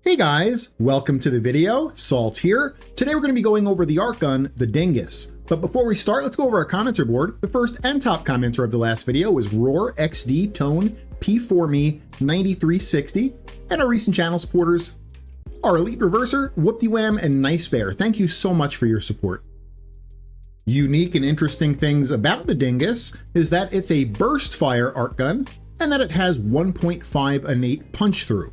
Hey guys, welcome to the video. Salt here. Today we're going to be going over the Archgun the Cyngas. But before we start, let's go over our commenter board. The first and top commenter of the last video was Roar XD Tone P4Me 9360, and our recent channel supporters are Elite Reverser, Whoopty Wham, and Nice Bear. Thank you so much for your support. Unique and interesting things about the Cyngas is that it's a burst fire Archgun and that it has 1.5 innate punch through.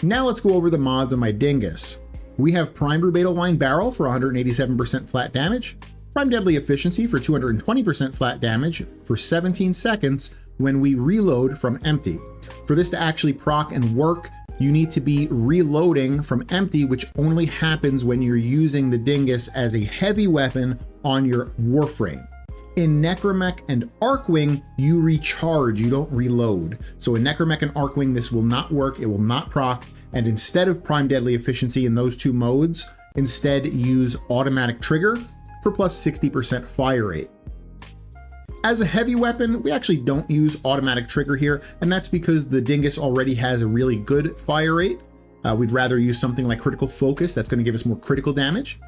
Now let's go over the mods on my Cyngas. We have Primed Rubedo Line Barrel for 187% flat damage, Primed Deadly Efficiency for 220% flat damage for 17 seconds when we reload from empty. For this to actually proc and work, you need to be reloading from empty, which only happens when you're using the Cyngas as a heavy weapon on your Warframe. In Necromech and Archwing, you recharge, you don't reload. So in Necromech and Archwing, this will not work, it will not proc, and instead of Prime Deadly Efficiency in those two modes, instead use Automatic Trigger for plus 60% fire rate. As a heavy weapon, we actually don't use Automatic Trigger here, and that's because the Cyngas already has a really good fire rate. We'd rather use something like Critical Focus, that's going to give us more critical damage.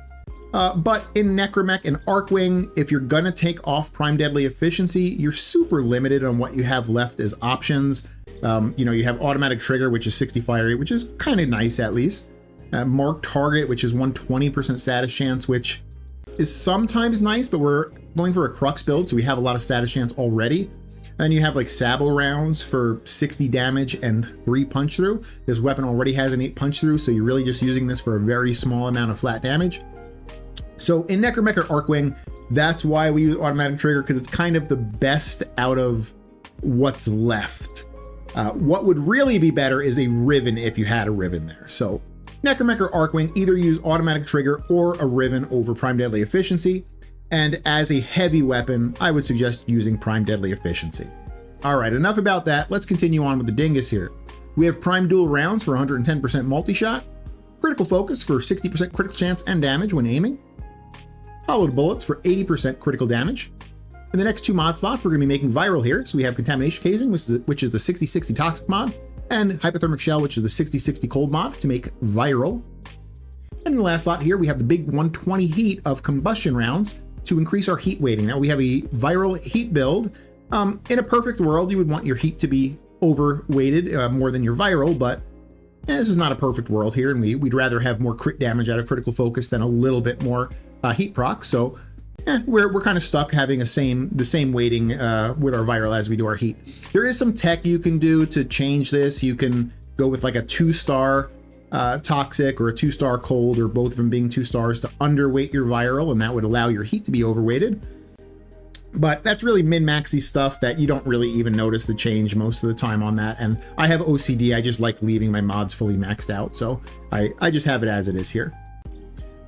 But in Necromech and Archwing, if you're gonna take off Prime Deadly Efficiency, you're super limited on what you have left as options. You have Automatic Trigger, which is 60 fire rate, which is kind of nice at least. Mark Target, which is 120% status chance, which is sometimes nice, but we're going for a Crux build, so we have a lot of status chance already. And you have like Sabo rounds for 60 damage and 3 punch through. This weapon already has an 8 punch through, so you're really just using this for a very small amount of flat damage. So in Necromech or Archwing, that's why we use Automatic Trigger, because it's kind of the best out of what's left. What would really be better is a Riven if you had a Riven there. So Necromech or Archwing, either use Automatic Trigger or a Riven over Prime Deadly Efficiency. And as a heavy weapon, I would suggest using Prime Deadly Efficiency. All right, enough about that. Let's continue on with the Cyngas here. We have Prime Dual Rounds for 110% multi-shot, Critical Focus for 60% critical chance and damage when aiming, Hollowed Bullets for 80% critical damage. In the next two mod slots, we're going to be making Viral here. So we have Contamination Casing, which is the 60/60 Toxic mod, and Hypothermic Shell, which is the 60/60 Cold mod to make Viral. And in the last slot here, we have the big 120 heat of Combustion rounds to increase our heat weighting. Now we have a Viral heat build. In a perfect world, you would want your heat to be overweighted more than your Viral, but this is not a perfect world here, and we'd rather have more crit damage out of Critical Focus than a little bit more heat proc. So we're kind of stuck having the same weighting with our Viral as we do our heat. There is some tech you can do to change this. You can go with like a 2-star toxic or a 2-star cold, or both of them being 2 stars, to underweight your Viral, and that would allow your heat to be overweighted. But that's really min-maxy stuff that you don't really even notice the change most of the time on that. And I have OCD, I just like leaving my mods fully maxed out, so I just have it as it is here.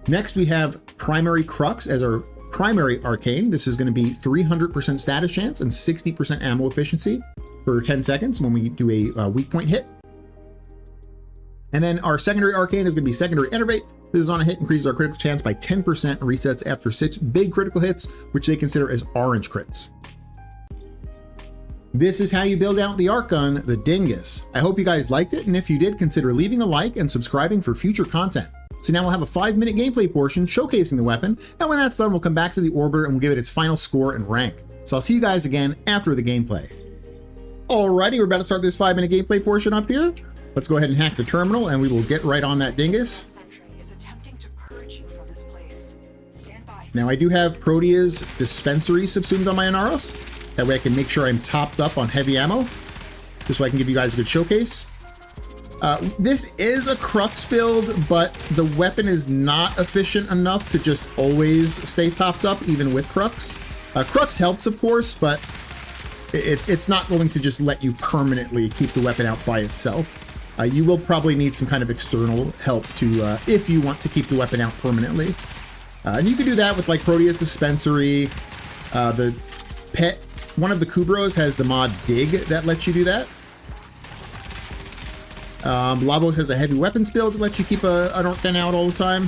Next, we have Primary Crux as our primary arcane. This is going to be 300% status chance and 60% ammo efficiency for 10 seconds when we do a weak point hit. And then our secondary arcane is going to be Secondary Enervate. This is on a hit, increases our critical chance by 10%, resets after 6 big critical hits, which they consider as orange crits. This is how you build out the Archgun the Cyngas. I hope you guys liked it, and if you did, consider leaving a like and subscribing for future content. So now we'll have a 5-minute gameplay portion showcasing the weapon, and when that's done, we'll come back to the Orbiter and we'll give it its final score and rank. So I'll see you guys again after the gameplay. Alrighty, we're about to start this 5-minute gameplay portion up here. Let's go ahead and hack the terminal, and we will get right on that Cyngas. Now I do have Protea's dispensary subsumed on my Inaros. That way I can make sure I'm topped up on heavy ammo, just so I can give you guys a good showcase. This is a Crux build, but the weapon is not efficient enough to just always stay topped up, even with Crux. Crux helps, of course, but it's not going to just let you permanently keep the weapon out by itself. You will probably need some kind of external help to, if you want to keep the weapon out permanently. And you can do that with like Protea's dispensary. The pet, one of the Kubros has the mod Dig that lets you do that. Labos has a heavy weapons build that lets you keep an Archgun out all the time.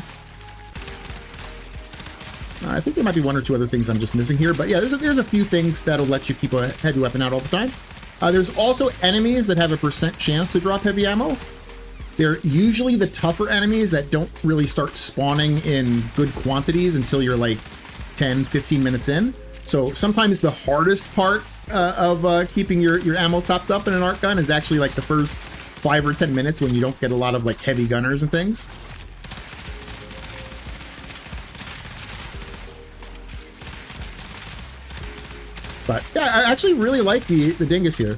I think there might be 1 or 2 other things I'm just missing here, but yeah, there's a few things that'll let you keep a heavy weapon out all the time. There's also enemies that have a % chance to drop heavy ammo. They're usually the tougher enemies that don't really start spawning in good quantities until you're like 10, 15 minutes in. So sometimes the hardest part of keeping your ammo topped up in an ARC gun is actually like the first 5 or 10 minutes when you don't get a lot of like heavy gunners and things. But yeah, I actually really like the Dingus here.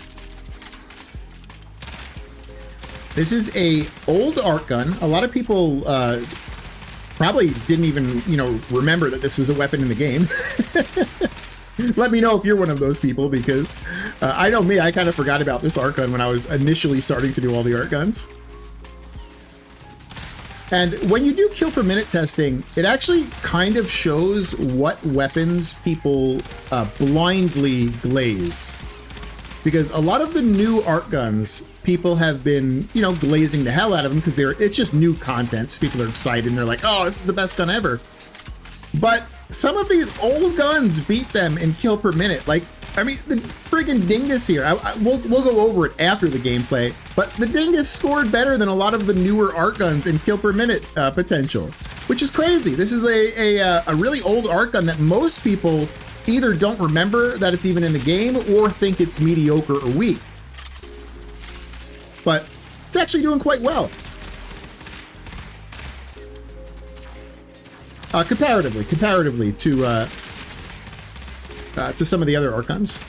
This is a old ARC gun. A lot of people probably didn't even, remember that this was a weapon in the game. Let me know if you're one of those people, because I know me, I kind of forgot about this ARC gun when I was initially starting to do all the ARC guns. And when you do kill per minute testing, it actually kind of shows what weapons people blindly glaze. Because a lot of the new ARC guns, people have been, glazing the hell out of them because it's just new content. People are excited and they're like, oh, this is the best gun ever. But some of these old guns beat them in kill per minute. Like, I mean, the friggin' Dingus here, we'll go over it after the gameplay, but the Dingus scored better than a lot of the newer ARC guns in kill per minute potential, which is crazy. This is a really old ARC gun that most people either don't remember that it's even in the game or think it's mediocre or weak. But it's actually doing quite well. Comparatively to some of the other ARC guns.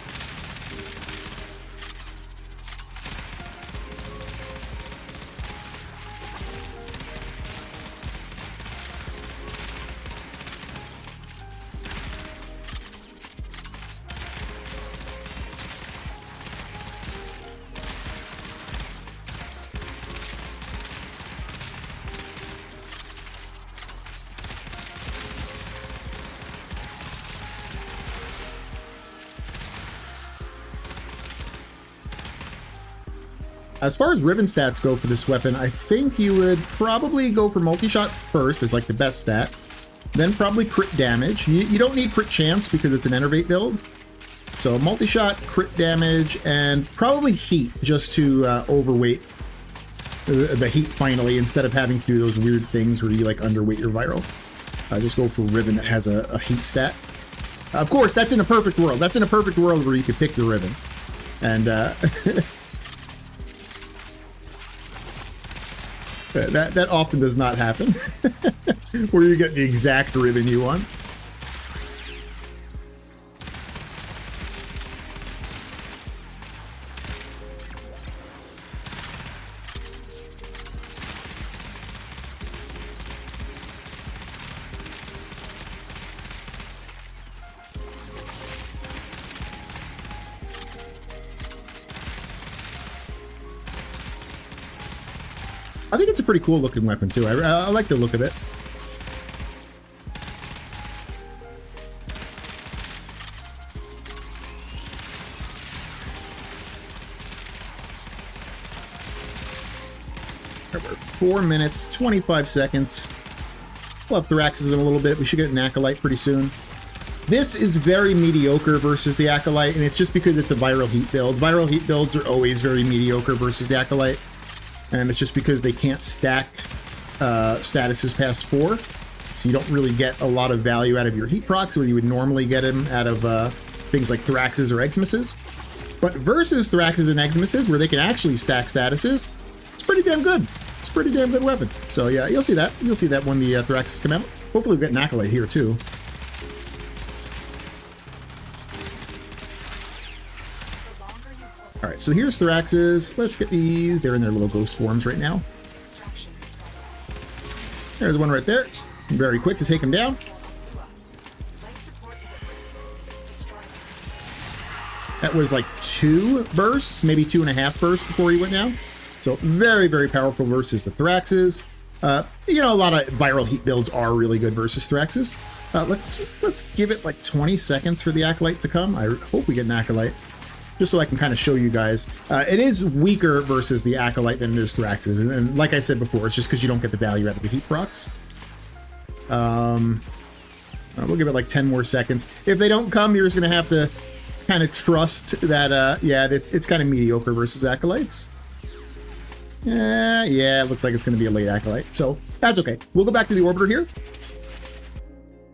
As far as ribbon stats go for this weapon, I think you would probably go for multi-shot first as like the best stat, then probably crit damage. You don't need crit chance because it's an enervate build. So multi-shot, crit damage, and probably heat just to overweight the heat finally, instead of having to do those weird things where you like underweight your viral. Just go for ribbon that has a heat stat. Of course, that's in a perfect world. That's in a perfect world where you could pick your ribbon. And that often does not happen, where you get the exact ribbon you want. I think it's a pretty cool looking weapon too. I like the look of it. We're 4 minutes, 25 seconds. We'll have Thoraxes in a little bit. We should get an Acolyte pretty soon. This is very mediocre versus the Acolyte, and it's just because it's a viral heat build. Viral heat builds are always very mediocre versus the Acolyte. And it's just because they can't stack statuses past 4. So you don't really get a lot of value out of your heat procs where you would normally get them out of things like Thoraxes or Xmas. But versus Thoraxes and Xmas, where they can actually stack statuses, it's pretty damn good. It's a pretty damn good weapon. So yeah, you'll see that. You'll see that when the Thoraxes come out. Hopefully we'll get an Acolyte here too. All right, so here's Thoraxes. Let's get these. They're in their little ghost forms right now. There's one right there. Very quick to take him down. That was like 2 bursts, maybe 2.5 bursts before he went down. So very, very powerful versus the Thoraxes. You know, a lot of viral heat builds are really good versus Thoraxes. Let's give it like 20 seconds for the Acolyte to come. I hope we get an Acolyte, just so I can kind of show you guys. It is weaker versus the Acolyte than it is Thoraxes. And like I said before, it's just because you don't get the value out of the heat procs. We'll give it like 10 more seconds. If they don't come, you're just going to have to kind of trust that, yeah, it's kind of mediocre versus Acolytes. Yeah, it looks like it's going to be a late Acolyte, so that's okay. We'll go back to the Orbiter here.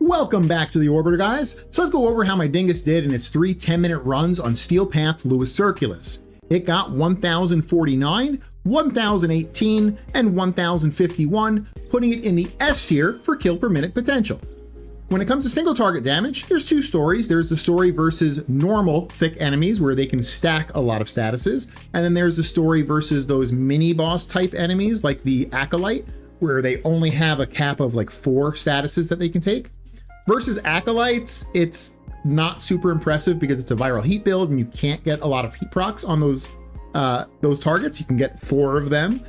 Welcome back to the Orbiter, guys. So let's go over how my Dingus did in its 3 10-minute runs on Steel Path Lewis Circulus. It got 1,049, 1,018, and 1,051, putting it in the S tier for kill per minute potential. When it comes to single target damage, there's 2 stories. There's the story versus normal thick enemies where they can stack a lot of statuses. And then there's the story versus those mini boss type enemies like the Acolyte, where they only have a cap of like 4 statuses that they can take. Versus Acolytes, it's not super impressive because it's a viral heat build and you can't get a lot of heat procs on those targets. You can get 4 of them.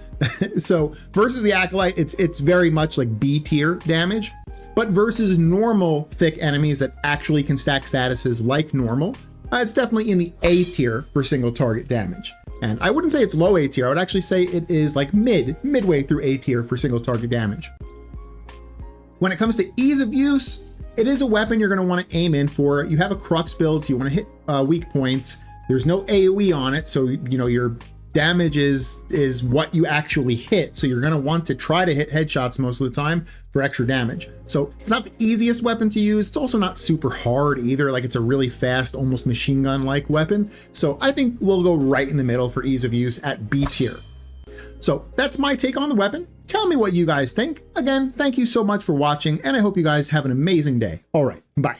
So versus the Acolyte, it's very much like B tier damage. But versus normal thick enemies that actually can stack statuses like normal, it's definitely in the A tier for single target damage. And I wouldn't say it's low A tier. I would actually say it is like midway through A tier for single target damage. When it comes to ease of use, it is a weapon you're going to want to aim in for. You have a crux build, so you want to hit weak points. There's no AoE on it, so your damage is what you actually hit. So you're going to want to try to hit headshots most of the time for extra damage. So it's not the easiest weapon to use. It's also not super hard either. Like, it's a really fast, almost machine gun like weapon. So I think we'll go right in the middle for ease of use at B tier. So that's my take on the weapon. Tell me what you guys think. Again, thank you so much for watching, and I hope you guys have an amazing day. All right, bye.